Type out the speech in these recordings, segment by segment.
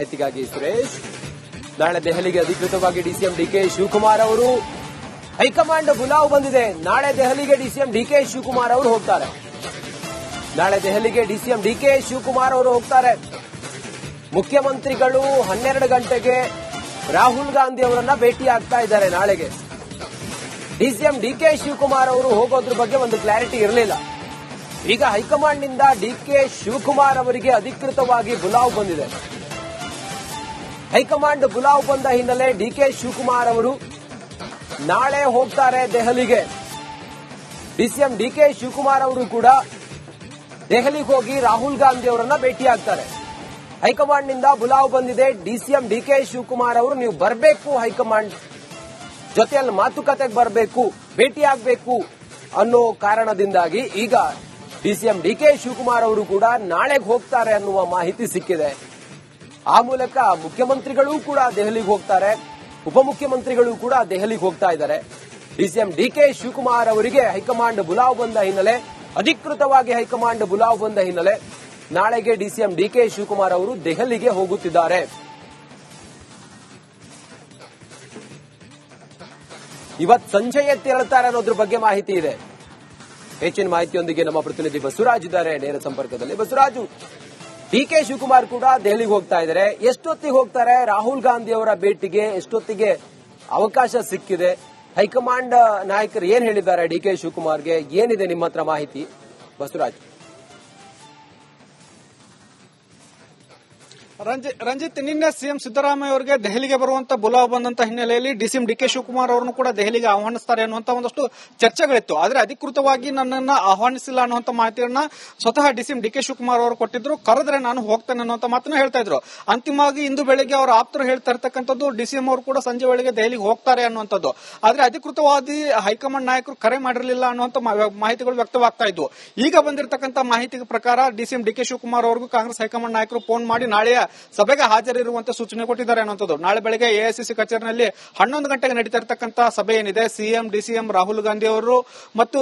ಮಾಹಿತಿಗಾಗಿ ಸುರೇಶ್, ನಾಳೆ ದೆಹಲಿಗೆ ಅಧಿಕೃತವಾಗಿ ಡಿಸಿಎಂ ಡಿಕೆ ಶಿವಕುಮಾರ್ ಅವರು ಹೈಕಮಾಂಡ್ ಬುಲಾವ್ ಬಂದಿದೆ. ನಾಳೆ ದೆಹಲಿಗೆ ಡಿಸಿಎಂ ಡಿಕೆ ಶಿವಕುಮಾರ್ ಅವರು ಹೋಗ್ತಾರೆ. ನಾಳೆ ದೆಹಲಿಗೆ ಡಿಸಿಎಂ ಡಿಕೆ ಶಿವಕುಮಾರ್ ಅವರು ಹೋಗ್ತಾರೆ. ಮುಖ್ಯಮಂತ್ರಿಗಳು 12 ಗಂಟೆಗೆ ರಾಹುಲ್ ಗಾಂಧಿ ಅವರನ್ನ ಭೇಟಿ ಆಗ್ತಾ ಇದ್ದಾರೆ. ನಾಳೆಗೆ ಡಿಸಿಎಂ ಡಿಕೆ ಶಿವಕುಮಾರ್ ಅವರು ಹೋಗೋದ್ರ ಬಗ್ಗೆ ಒಂದು ಕ್ಲಾರಿಟಿ ಇರಲಿಲ್ಲ. ಈಗ ಹೈಕಮಾಂಡ್ ನಿಂದ ಡಿಕೆ ಶಿವಕುಮಾರ್ ಅವರಿಗೆ ಅಧಿಕೃತವಾಗಿ ಬುಲಾವ್ ಬಂದಿದೆ. ಹೈಕಮಾಂಡ್ ಬುಲಾವ್ ಬಂದ ಹಿನ್ನೆಲೆ ಡಿಕೆ ಶಿವಕುಮಾರ್ ಅವರು ನಾಳೆ ಹೋಗ್ತಾರೆ ದೆಹಲಿಗೆ. ಡಿಸಿಎಂ ಡಿಕೆ ಶಿವಕುಮಾರ್ ಅವರು ಕೂಡ ದೆಹಲಿಗೆ ಹೋಗಿ ರಾಹುಲ್ ಗಾಂಧಿ ಅವರನ್ನ ಭೇಟಿಯಾಗ್ತಾರೆ. ಹೈಕಮಾಂಡ್ ನಿಂದ ಬುಲಾವ್ ಬಂದಿದೆ. ಡಿಸಿಎಂ ಡಿಕೆ ಶಿವಕುಮಾರ್ ಅವರು ನೀವು ಬರಬೇಕು, ಹೈಕಮಾಂಡ್ ಜೊತೆಯಲ್ಲಿ ಮಾತುಕತೆಗೆ ಬರಬೇಕು, ಭೇಟಿಯಾಗಬೇಕು ಅನ್ನೋ ಕಾರಣದಿಂದಾಗಿ ಈಗ ಡಿಸಿಎಂ ಡಿಕೆ ಶಿವಕುಮಾರ್ ಅವರು ಕೂಡ ನಾಳೆಗೆ ಹೋಗ್ತಾರೆ ಅನ್ನುವ ಮಾಹಿತಿ ಸಿಕ್ಕಿದೆ. ಆ ಮೂಲಕ ಮುಖ್ಯಮಂತ್ರಿಗಳು ಕೂಡ ದೆಹಲಿಗೆ ಹೋಗ್ತಾರೆ, ಉಪಮುಖ್ಯಮಂತ್ರಿಗಳು ಕೂಡ ದೆಹಲಿಗೆ ಹೋಗ್ತಾ ಇದ್ದಾರೆ. ಡಿಸಿಎಂ ಡಿಕೆ ಶಿವಕುಮಾರ್ ಅವರಿಗೆ ಹೈಕಮಾಂಡ್ ಬುಲಾವ್ ಬಂದ ಹಿನ್ನೆಲೆ, ಅಧಿಕೃತವಾಗಿ ಹೈಕಮಾಂಡ್ ಬುಲಾವ್ ಬಂದ ಹಿನ್ನೆಲೆ ನಾಳೆಗೆ ಡಿಸಿಎಂ ಡಿಕೆ ಶಿವಕುಮಾರ್ ಅವರು ದೆಹಲಿಗೆ ಹೋಗುತ್ತಿದ್ದಾರೆ. ಇವತ್ತು ಸಂಜೆಯೇ ತೆರಳುತ್ತಾರೆ ಅನ್ನೋದ್ರ ಬಗ್ಗೆ ಮಾಹಿತಿ ಇದೆ. ಹೆಚ್ಚಿನ ಮಾಹಿತಿಯೊಂದಿಗೆ ನಮ್ಮ ಪ್ರತಿನಿಧಿ ಬಸವರಾಜ್ ಇದ್ದಾರೆ ನೇರ ಸಂಪರ್ಕದಲ್ಲಿ. ಬಸವರಾಜು, ಡಿಕೆ ಶಿವಕುಮಾರ್ ಕೂಡ ದೆಹಲಿಗೆ ಹೋಗ್ತಾ ಇದ್ದಾರೆ. ಎಷ್ಟೊತ್ತಿಗೆ ಹೋಗ್ತಾರೆ? ರಾಹುಲ್ ಗಾಂಧಿ ಅವರ ಭೇಟಿಗೆ ಎಷ್ಟೊತ್ತಿಗೆ ಅವಕಾಶ ಸಿಕ್ಕಿದೆ? ಹೈಕಮಾಂಡ್ ನಾಯಕರು ಏನ್ ಹೇಳಿದ್ದಾರೆ ಡಿಕೆ ಶಿವಕುಮಾರ್ಗೆ? ಏನಿದೆ ನಿಮ್ಮ ಹತ್ರ ಮಾಹಿತಿ ಬಸವರಾಜ್? ರಂಜಿತ್, ನಿನ್ನೆ ಸಿಎಂ ಸಿದ್ದರಾಮಯ್ಯ ಅವರಿಗೆ ದೆಹಲಿಗೆ ಬರುವಂತ ಬುಲಾವ್ ಬಂದಂತ ಹಿನ್ನೆಲೆಯಲ್ಲಿ ಡಿಸಿಎಂ ಡಿಕೆ ಶಿವಕುಮಾರ್ ಅವರನ್ನು ಕೂಡ ದೆಹಲಿಗೆ ಆಹ್ವಾನಿಸ್ತಾರೆ ಅನ್ನುವಂತ ಒಂದಷ್ಟು ಚರ್ಚೆಗಳಿತ್ತು. ಆದ್ರೆ ಅಧಿಕೃತವಾಗಿ ನನ್ನನ್ನ ಆಹ್ವಾನಿಸಿಲ್ಲ ಅನ್ನುವಂತ ಮಾಹಿತಿಯನ್ನ ಸ್ವತಃ ಡಿಸಿಎಂ ಡಿಕೆ ಶಿವಕುಮಾರ್ ಅವರು ಕೊಟ್ಟಿದ್ರು. ಕರೆದ್ರೆ ನಾನು ಹೋಗ್ತೇನೆ ಅನ್ನುವಂತ ಮಾತನ್ನ ಹೇಳ್ತಾ ಇದ್ರು. ಅಂತಿಮವಾಗಿ ಇಂದು ಬೆಳಿಗ್ಗೆ ಅವರ ಆಪ್ತರು ಹೇಳ್ತಾ ಇರ್ತಕ್ಕಂಥದ್ದು ಡಿಸಿಎಂ ಅವರು ಕೂಡ ಸಂಜೆ ವೇಳೆಗೆ ದೆಹಲಿಗೆ ಹೋಗ್ತಾರೆ ಅನ್ನುವಂಥದ್ದು. ಆದ್ರೆ ಅಧಿಕೃತವಾಗಿ ಹೈಕಮಾಂಡ್ ನಾಯಕರು ಕರೆ ಮಾಡಿರಲಿಲ್ಲ ಅನ್ನುವಂತ ಮಾಹಿತಿಗಳು ವ್ಯಕ್ತವಾಗ್ತಾ ಇದ್ವು. ಈಗ ಬಂದಿರತಕ್ಕಂಥ ಮಾಹಿತಿ ಪ್ರಕಾರ ಡಿಸಿಎಂ ಡಿಕೆ ಶಿವಕುಮಾರ್ ಅವರಿಗೂ ಕಾಂಗ್ರೆಸ್ ಹೈಕಮಾಂಡ್ ನಾಯಕರು ಫೋನ್ ಮಾಡಿ ನಾಳೆಯ ಸಭೆಗೆ ಹಾಜರಿರುವಂತೆ ಸೂಚನೆ ಕೊಟ್ಟಿದ್ದಾರೆ ಅನ್ನುವಂಥದ್ದು. ನಾಳೆ ಬೆಳಗ್ಗೆ ಎಐಸಿಸಿ ಕಚೇರಿನಲ್ಲಿ 11 ಗಂಟೆಗೆ ನಡೀತಾ ಇರತಕ್ಕಂತಹ ಸಭೆ ಏನಿದೆ, ಸಿಎಂ ಡಿಸಿಎಂ ರಾಹುಲ್ ಗಾಂಧಿ ಅವರು ಮತ್ತು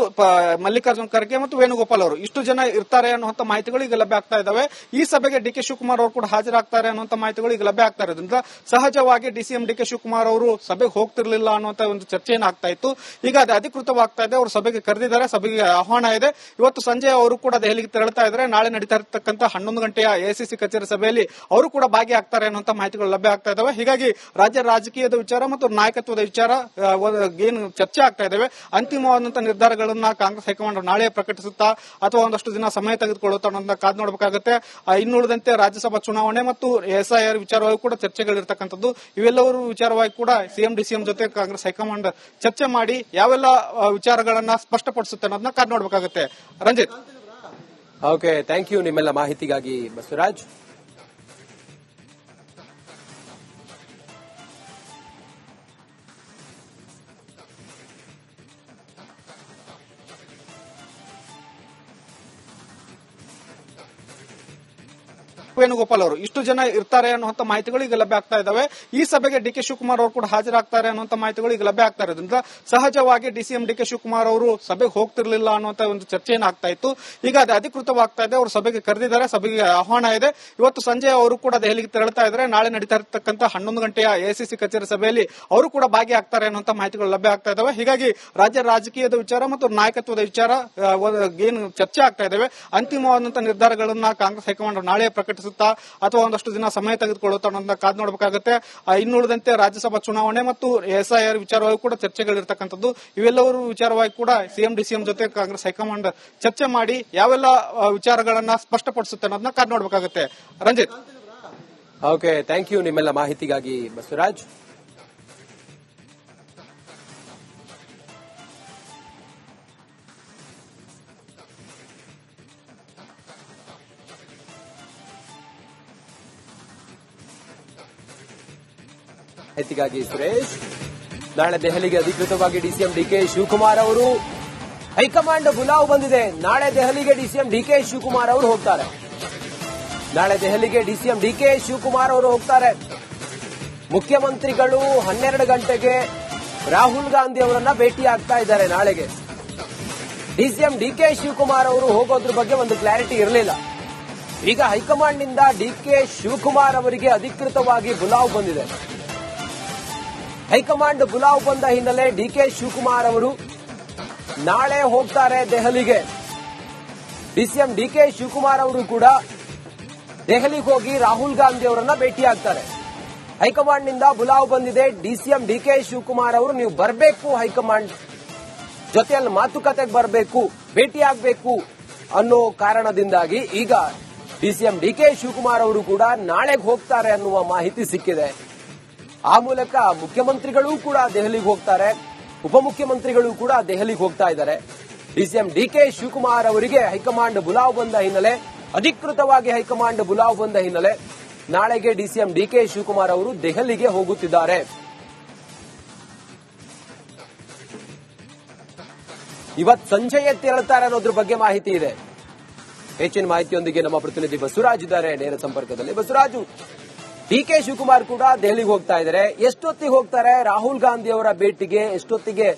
ಮಲ್ಲಿಕಾರ್ಜುನ್ ಖರ್ಗೆ ಮತ್ತು ವೇಣುಗೋಪಾಲ್ ಅವರು ಇಷ್ಟು ಜನ ಇರ್ತಾರೆ ಅನ್ನುವಂಥ ಮಾಹಿತಿಗಳು ಈಗ ಲಭ್ಯ ಆಗ್ತಾ ಇದಾವೆ. ಈ ಸಭೆಗೆ ಡಿಕೆ ಶಿವಕುಮಾರ್ ಅವರು ಕೂಡ ಹಾಜರಾಗ್ತಾರೆ ಅನ್ನುವಂಥ ಮಾಹಿತಿಗಳು ಈಗ ಲಭ್ಯ ಆಗ್ತಾ ಇರೋದ್ರಿಂದ ಸಹಜವಾಗಿ ಡಿಸಿಎಂ ಡಿಕೆ ಶಿವಕುಮಾರ್ ಅವರು ಸಭೆಗೆ ಹೋಗ್ತಿರ್ಲಿಲ್ಲ ಅನ್ನುವಂಥ ಒಂದು ಚರ್ಚೆ ಏನಾಗ್ತಾ ಇತ್ತು. ಈಗ ಅದು ಅಧಿಕೃತವಾಗ್ತಾ ಇದೆ. ಅವರು ಸಭೆಗೆ ಕರೆದಿದ್ದಾರೆ, ಸಭೆಗೆ ಆಹ್ವಾನ ಇದೆ. ಇವತ್ತು ಸಂಜೆ ಅವರು ಕೂಡ ದೆಹಲಿಗೆ ತೆರಳುತ್ತಾ ಇದ್ದಾರೆ. ನಾಳೆ ನಡೀತಾ ಇರತಕ್ಕಂಥ 11 ಗಂಟೆಯ ಎಐಸಿಸಿ ಕಚೇರಿ ಸಭೆಯಲ್ಲಿ ಅವರು ಕೂಡ ಭಾಗಿಯಾಗ್ತಾರೆ ಅನ್ನುವಂಥ ಮಾಹಿತಿಗಳು ಲಭ್ಯ ಆಗ್ತಾ ಇದಾವೆ. ಹೀಗಾಗಿ ರಾಜ್ಯ ರಾಜಕೀಯದ ವಿಚಾರ ಮತ್ತು ನಾಯಕತ್ವದ ವಿಚಾರ ಏನು ಚರ್ಚೆ ಆಗ್ತಾ ಇದಾವೆ, ಅಂತಿಮವಾದಂತಹ ನಿರ್ಧಾರಗಳನ್ನ ಕಾಂಗ್ರೆಸ್ ಹೈಕಮಾಂಡ್ ನಾಳೆ ಪ್ರಕಟಿಸುತ್ತಾ ಅಥವಾ ಒಂದಷ್ಟು ದಿನ ಸಮಯ ತೆಗೆದುಕೊಳ್ಳುತ್ತಾ ಅನ್ನೋದನ್ನ ಕಾದು ನೋಡಬೇಕಾಗುತ್ತೆ. ಇನ್ನುಳಿದಂತೆ ರಾಜ್ಯಸಭಾ ಚುನಾವಣೆ ಮತ್ತು ಎಸ್ಐಆರ್ ವಿಚಾರವಾಗಿ ಕೂಡ ಚರ್ಚೆಗಳಿರ್ತಕ್ಕಂಥದ್ದು. ಇವೆಲ್ಲವೂ ವಿಚಾರವಾಗಿ ಕೂಡ ಸಿಎಂ ಡಿಸಿಎಂ ಜೊತೆ ಕಾಂಗ್ರೆಸ್ ಹೈಕಮಾಂಡ್ ಚರ್ಚೆ ಮಾಡಿ ಯಾವೆಲ್ಲ ವಿಚಾರಗಳನ್ನ ಸ್ಪಷ್ಟಪಡಿಸುತ್ತೆ ಅನ್ನೋದನ್ನ ಕಾದು ನೋಡಬೇಕಾಗುತ್ತೆ. ರಂಜಿತ್, ಓಕೆ, ಥ್ಯಾಂಕ್ ಯು ನಿಮ್ಮೆಲ್ಲ ಮಾಹಿತಿಗಾಗಿ ಬಸವರಾಜ್. ವೇಣುಗೋಪಾಲ್ ಅವರು ಇಷ್ಟು ಜನ ಇರ್ತಾರೆ ಅನ್ನುವಂಥ ಮಾಹಿತಿಗಳು ಈಗ ಲಭ್ಯ ಆಗ್ತಾ ಇದಾವೆ. ಈ ಸಭೆಗೆ ಡಿಕೆ ಶಿವಕುಮಾರ್ ಅವರು ಕೂಡ ಹಾಜರಾಗ್ತಾರೆ ಅನ್ನುವಂಥ ಮಾಹಿತಿಗಳು ಈಗ ಲಭ್ಯ ಆಗ್ತಾ ಇರೋದ್ರಿಂದ ಸಹಜವಾಗಿ ಡಿಸಿಎಂ ಡಿಕೆ ಶಿವಕುಮಾರ್ ಅವರು ಸಭೆಗೆ ಹೋಗ್ತಿರ್ಲಿಲ್ಲ ಅನ್ನುವಂಥ ಒಂದು ಚರ್ಚೆ ಏನಾಗ್ತಾ ಇತ್ತು. ಈಗ ಅದು ಅಧಿಕೃತವಾಗ್ತಾ ಇದೆ. ಅವರು ಸಭೆಗೆ ಕರೆದಿದ್ದಾರೆ, ಸಭೆಗೆ ಆಹ್ವಾನ ಇದೆ. ಇವತ್ತು ಸಂಜೆ ಅವರು ಕೂಡ ದೆಹಲಿಗೆ ತೆರಳುತ್ತಾ ಇದ್ದಾರೆ. ನಾಳೆ ನಡೀತಾ ಇರತಕ್ಕಂಥ 11 ಗಂಟೆಯ ಎಐಸಿಸಿ ಕಚೇರಿ ಸಭೆಯಲ್ಲಿ ಅವರು ಕೂಡ ಭಾಗಿಯಾಗ್ತಾರೆ ಅನ್ನುವಂಥ ಮಾಹಿತಿಗಳು ಲಭ್ಯ ಆಗ್ತಾ ಇದಾವೆ. ಹೀಗಾಗಿ ರಾಜ್ಯ ರಾಜಕೀಯದ ವಿಚಾರ ಮತ್ತು ನಾಯಕತ್ವದ ವಿಚಾರ ಏನು ಚರ್ಚೆ ಆಗ್ತಾ ಇದಾವೆ, ಅಂತಿಮವಾದಂತಹ ನಿರ್ಧಾರಗಳನ್ನ ಕಾಂಗ್ರೆಸ್ ಹೈಕಮಾಂಡ್ ನಾಳೆ ಪ್ರಕಟಿಸುತ್ತಾ ಅಥವಾ ಒಂದಷ್ಟು ದಿನ ಸಮಯ ತೆಗೆದುಕೊಳ್ಳುತ್ತಾ ಅನ್ನೋದನ್ನ ಕಾದು ನೋಡಬೇಕಾಗುತ್ತೆ. ಇನ್ನುಳಿದಂತೆ ರಾಜ್ಯಸಭಾ ಚುನಾವಣೆ ಮತ್ತು ಎಸ್ಐಆರ್ ವಿಚಾರವಾಗಿ ಕೂಡ ಚರ್ಚೆಗಳಿರ್ತಕ್ಕಂಥದ್ದು. ಇವೆಲ್ಲವೂ ವಿಚಾರವಾಗಿ ಕೂಡ ಸಿಎಂ ಡಿಸಿಎಂ ಜೊತೆ ಕಾಂಗ್ರೆಸ್ ಹೈಕಮಾಂಡ್ ಚರ್ಚೆ ಮಾಡಿ ಯಾವೆಲ್ಲ ವಿಚಾರಗಳನ್ನ ಸ್ಪಷ್ಟಪಡಿಸುತ್ತೆ ಅನ್ನೋದನ್ನ ಕಾದು ನೋಡಬೇಕಾಗುತ್ತೆ. ರಂಜಿತ್, ಓಕೆ, ಥ್ಯಾಂಕ್ ಯು ನಿಮ್ಮೆಲ್ಲ ಮಾಹಿತಿಗಾಗಿ ಬಸವರಾಜ್. ಮಾಹಿತಿಗಾಗಿ ಸುರೇಶ್, ನಾಳೆ ದೆಹಲಿಗೆ ಅಧಿಕೃತವಾಗಿ ಡಿಸಿಎಂ ಡಿಕೆ ಶಿವಕುಮಾರ್ ಅವರು ಹೈಕಮಾಂಡ್ ಬುಲಾವ್ ಬಂದಿದೆ. ನಾಳೆ ದೆಹಲಿಗೆ ಡಿಸಿಎಂ ಡಿಕೆ ಶಿವಕುಮಾರ್ ಅವರು ಹೋಗ್ತಾರೆ. ನಾಳೆ ದೆಹಲಿಗೆ ಡಿಸಿಎಂ ಡಿಕೆ ಶಿವಕುಮಾರ್ ಅವರು ಹೋಗ್ತಾರೆ. ಮುಖ್ಯಮಂತ್ರಿಗಳು 12 ಗಂಟೆಗೆ ರಾಹುಲ್ ಗಾಂಧಿ ಅವರನ್ನ ಭೇಟಿಯಾಗ್ತಾ ಇದ್ದಾರೆ. ನಾಳೆಗೆ ಡಿಸಿಎಂ ಡಿಕೆ ಶಿವಕುಮಾರ್ ಅವರು ಹೋಗೋದ್ರ ಬಗ್ಗೆ ಒಂದು ಕ್ಲಾರಿಟಿ ಇರಲಿಲ್ಲ. ಈಗ ಹೈಕಮಾಂಡ್ ನಿಂದ ಡಿಕೆ ಶಿವಕುಮಾರ್ ಅವರಿಗೆ ಅಧಿಕೃತವಾಗಿ ಬುಲಾವ್ ಬಂದಿದೆ. ಹೈಕಮಾಂಡ್ ಬುಲಾವ್ ಬಂದ ಹಿನ್ನೆಲೆ ಡಿಕೆ ಶಿವಕುಮಾರ್ ಅವರು ನಾಳೆ ಹೋಗ್ತಾರೆ ದೆಹಲಿಗೆ. ಡಿಸಿಎಂ ಡಿಕೆ ಶಿವಕುಮಾರ್ ಅವರು ಕೂಡ ದೆಹಲಿಗೆ ಹೋಗಿ ರಾಹುಲ್ ಗಾಂಧಿ ಅವರನ್ನ ಭೇಟಿಯಾಗ್ತಾರೆ. ಹೈಕಮಾಂಡ್ ನಿಂದ ಬುಲಾವ್ ಬಂದಿದೆ. ಡಿಸಿಎಂ ಡಿಕೆ ಶಿವಕುಮಾರ್ ಅವರು ನೀವು ಬರಬೇಕು, ಹೈಕಮಾಂಡ್ ಜೊತೆಯಲ್ಲಿ ಮಾತುಕತೆಗೆ ಬರಬೇಕು, ಭೇಟಿಯಾಗಬೇಕು ಅನ್ನೋ ಕಾರಣದಿಂದಾಗಿ ಈಗ ಡಿಸಿಎಂ ಡಿಕೆ ಶಿವಕುಮಾರ್ ಅವರು ಕೂಡ ನಾಳೆಗೆ ಹೋಗ್ತಾರೆ ಅನ್ನುವ ಮಾಹಿತಿ ಸಿಕ್ಕಿದೆ. ಆ ಮೂಲಕ ಮುಖ್ಯಮಂತ್ರಿಗಳು ಕೂಡ ದೆಹಲಿಗೆ ಹೋಗ್ತಾರೆ, ಉಪಮುಖ್ಯಮಂತ್ರಿಗಳು ಕೂಡ ದೆಹಲಿಗೆ ಹೋಗ್ತಾ ಇದ್ದಾರೆ. ಡಿಸಿಎಂ ಡಿಕೆ ಶಿವಕುಮಾರ್ ಅವರಿಗೆ ಹೈಕಮಾಂಡ್ ಬುಲಾವ್ ಬಂದ ಹಿನ್ನೆಲೆ, ಅಧಿಕೃತವಾಗಿ ಹೈಕಮಾಂಡ್ ಬುಲಾವ್ ಬಂದ ಹಿನ್ನೆಲೆ ನಾಳೆಗೆ ಡಿಸಿಎಂ ಡಿಕೆ ಶಿವಕುಮಾರ್ ಅವರು ದೆಹಲಿಗೆ ಹೋಗುತ್ತಿದ್ದಾರೆ. ಇವತ್ತು ಸಂಜೆಯೇ ತೆರಳುತ್ತಾರೆ ಅನ್ನೋದ್ರ ಬಗ್ಗೆ ಮಾಹಿತಿ ಇದೆ. ಹೆಚ್ಚಿನ ಮಾಹಿತಿಯೊಂದಿಗೆ ನಮ್ಮ ಪ್ರತಿನಿಧಿ ಬಸವರಾಜ್ ಇದ್ದಾರೆ ನೇರ ಸಂಪರ್ಕದಲ್ಲಿ. ಬಸವರಾಜು, ಡಿಕೆ ಶಿವಕುಮಾರ್ ಕೂಡ ದೆಹಲಿಗೆ ಹೋಗ್ತಾ ಇದ್ದಾರೆ. ಎಷ್ಟೊತ್ತಿಗೆ ಹೋಗ್ತಾರೆ? ರಾಹುಲ್ ಗಾಂಧಿ ಅವರ ಭೇಟಿಗೆ ಎಷ್ಟೊತ್ತಿಗೆ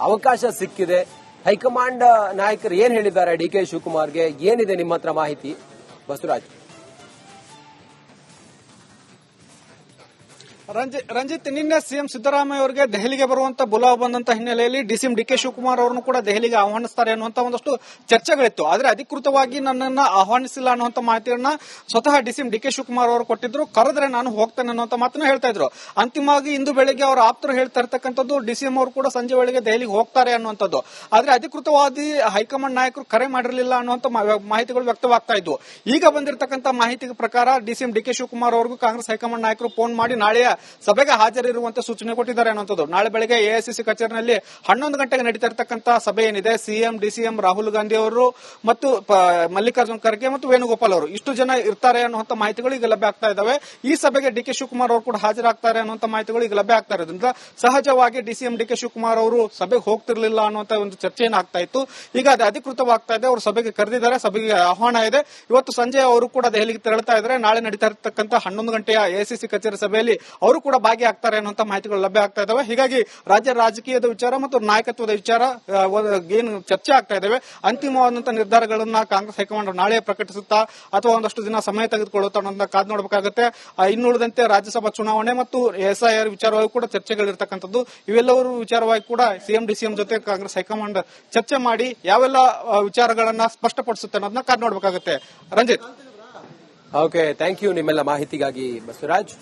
ಅವಕಾಶ ಸಿಕ್ಕಿದೆ? ಹೈಕಮಾಂಡ್ ನಾಯಕರು ಏನ್ ಹೇಳಿದ್ದಾರೆ ಡಿಕೆ ಶಿವಕುಮಾರ್ಗೆ? ಏನಿದೆ ನಿಮ್ಮ ಹತ್ರ ಮಾಹಿತಿ ಬಸವರಾಜ್? ರಂಜಿತ್, ನಿನ್ನೆ ಸಿಎಂ ಸಿದ್ದರಾಮಯ್ಯ ಅವರಿಗೆ ದೆಹಲಿಗೆ ಬರುವಂತ ಬುಲಾವ್ ಬಂದಂತ ಹಿನ್ನೆಲೆಯಲ್ಲಿ ಡಿಸಿಎಂ ಡಿಕೆ ಶಿವಕುಮಾರ್ ಅವರನ್ನು ಕೂಡ ದೆಹಲಿಗೆ ಆಹ್ವಾನಿಸ್ತಾರೆ ಅನ್ನುವಂತ ಒಂದಷ್ಟು ಚರ್ಚೆಗಳಿತ್ತು. ಆದ್ರೆ ಅಧಿಕೃತವಾಗಿ ನನ್ನನ್ನ ಆಹ್ವಾನಿಸಿಲ್ಲ ಅನ್ನುವಂತ ಮಾಹಿತಿಯನ್ನ ಸ್ವತಃ ಡಿಸಿಎಂ ಡಿಕೆ ಶಿವಕುಮಾರ್ ಅವರು ಕೊಟ್ಟಿದ್ರು. ಕರೆದ್ರೆ ನಾನು ಹೋಗ್ತೇನೆ ಅನ್ನುವಂತ ಮಾತನ್ನ ಹೇಳ್ತಾ ಇದ್ರು. ಅಂತಿಮವಾಗಿ ಇಂದು ಬೆಳಿಗ್ಗೆ ಅವರ ಆಪ್ತರು ಹೇಳ್ತಾ ಇರ್ತಕ್ಕಂಥದ್ದು ಡಿಸಿಎಂ ಅವರು ಕೂಡ ಸಂಜೆ ವೇಳೆಗೆ ದೆಹಲಿಗೆ ಹೋಗ್ತಾರೆ ಅನ್ನುವಂಥದ್ದು. ಆದ್ರೆ ಅಧಿಕೃತವಾಗಿ ಹೈಕಮಾಂಡ್ ನಾಯಕರು ಕರೆ ಮಾಡಿರಲಿಲ್ಲ ಅನ್ನುವಂತ ಮಾಹಿತಿಗಳು ವ್ಯಕ್ತವಾಗ್ತಾ ಇದ್ವು. ಈಗ ಬಂದಿರತಕ್ಕಂಥ ಮಾಹಿತಿ ಪ್ರಕಾರ ಡಿಸಿಎಂ ಡಿಕೆ ಶಿವಕುಮಾರ್ ಅವರಿಗೂ ಕಾಂಗ್ರೆಸ್ ಹೈಕಮಾಂಡ್ ನಾಯಕರು ಫೋನ್ ಮಾಡಿ ನಾಳೆಯ ಸಭೆಗೆ ಹಾಜರಿರುವಂತೆ ಸೂಚನೆ ಕೊಟ್ಟಿದ್ದಾರೆ ಅನ್ನುವಂಥದ್ದು. ನಾಳೆ ಬೆಳಗ್ಗೆ ಎಐಸಿಸಿ ಕಚೇರಿನಲ್ಲಿ 11 ಗಂಟೆಗೆ ನಡೀತಾ ಇರತಕ್ಕಂತಹ ಸಭೆ ಏನಿದೆ, ಸಿಎಂ ಡಿಸಿಎಂ ರಾಹುಲ್ ಗಾಂಧಿ ಅವರು ಮತ್ತು ಮಲ್ಲಿಕಾರ್ಜುನ್ ಖರ್ಗೆ ಮತ್ತು ವೇಣುಗೋಪಾಲ್ ಅವರು ಇಷ್ಟು ಜನ ಇರ್ತಾರೆ ಅನ್ನುವಂಥ ಮಾಹಿತಿಗಳು ಈಗ ಲಭ್ಯ ಆಗ್ತಾ ಇದಾವೆ. ಈ ಸಭೆಗೆ ಡಿಕೆ ಶಿವಕುಮಾರ್ ಅವರು ಕೂಡ ಹಾಜರಾಗ್ತಾರೆ ಅನ್ನುವಂಥ ಮಾಹಿತಿಗಳು ಈಗ ಲಭ್ಯ ಆಗ್ತಾ ಇರೋದ್ರಿಂದ ಸಹಜವಾಗಿ ಡಿಸಿಎಂ ಡಿಕೆ ಶಿವಕುಮಾರ್ ಅವರು ಸಭೆಗೆ ಹೋಗ್ತಿರ್ಲಿಲ್ಲ ಅನ್ನುವಂಥ ಒಂದು ಚರ್ಚೆಯನ್ನು ಆಗ್ತಾ ಇತ್ತು. ಈಗ ಅದು ಅಧಿಕೃತವಾಗ್ತಾ ಇದೆ. ಅವರು ಸಭೆಗೆ ಕರೆದಿದ್ದಾರೆ, ಸಭೆಗೆ ಆಹ್ವಾನ ಇದೆ. ಇವತ್ತು ಸಂಜೆ ಅವರು ಕೂಡ ದೆಹಲಿಗೆ ತೆರಳುತ್ತಾ ಇದ್ದಾರೆ. ನಾಳೆ ನಡೀತಾ ಇರತಕ್ಕಂಥ 11 ಗಂಟೆಯ ಎಐಸಿಸಿ ಕಚೇರಿ ಸಭೆಯಲ್ಲಿ ಅವರು ಕೂಡ ಭಾಗಿಯಾಗ್ತಾರೆ ಅನ್ನುವಂತ ಮಾಹಿತಿಗಳು ಲಭ್ಯ ಆಗ್ತಾ ಇದಾವೆ. ಹೀಗಾಗಿ ರಾಜ್ಯ ರಾಜಕೀಯದ ವಿಚಾರ ಮತ್ತು ನಾಯಕತ್ವದ ವಿಚಾರ ಏನು ಚರ್ಚೆ ಆಗ್ತಾ ಇದಾವೆ, ಅಂತಿಮವಾದಂತಹ ನಿರ್ಧಾರಗಳನ್ನ ಕಾಂಗ್ರೆಸ್ ಹೈಕಮಾಂಡ್ ನಾಳೆ ಪ್ರಕಟಿಸುತ್ತಾ ಅಥವಾ ಒಂದಷ್ಟು ದಿನ ಸಮಯ ತೆಗೆದುಕೊಳ್ಳುತ್ತಾ ಅನ್ನೋದನ್ನ ಕಾದು ನೋಡಬೇಕಾಗುತ್ತೆ. ಇನ್ನುಳಿದಂತೆ ರಾಜ್ಯಸಭಾ ಚುನಾವಣೆ ಮತ್ತು ಎಸ್ಐಆರ್ ವಿಚಾರವಾಗಿ ಕೂಡ ಚರ್ಚೆಗಳಿರ್ತಕ್ಕಂಥದ್ದು. ಇವೆಲ್ಲವೂ ವಿಚಾರವಾಗಿ ಕೂಡ ಸಿಎಂ ಡಿಸಿಎಂ ಜೊತೆ ಕಾಂಗ್ರೆಸ್ ಹೈಕಮಾಂಡ್ ಚರ್ಚೆ ಮಾಡಿ ಯಾವೆಲ್ಲ ವಿಚಾರಗಳನ್ನ ಸ್ಪಷ್ಟಪಡಿಸುತ್ತೆ ಅನ್ನೋದನ್ನ ಕಾದು ನೋಡಬೇಕಾಗುತ್ತೆ. ರಂಜಿತ್, ಓಕೆ, ಥ್ಯಾಂಕ್ ಯು ನಿಮ್ಮೆಲ್ಲ ಮಾಹಿತಿಗಾಗಿ ಬಸವರಾಜ್.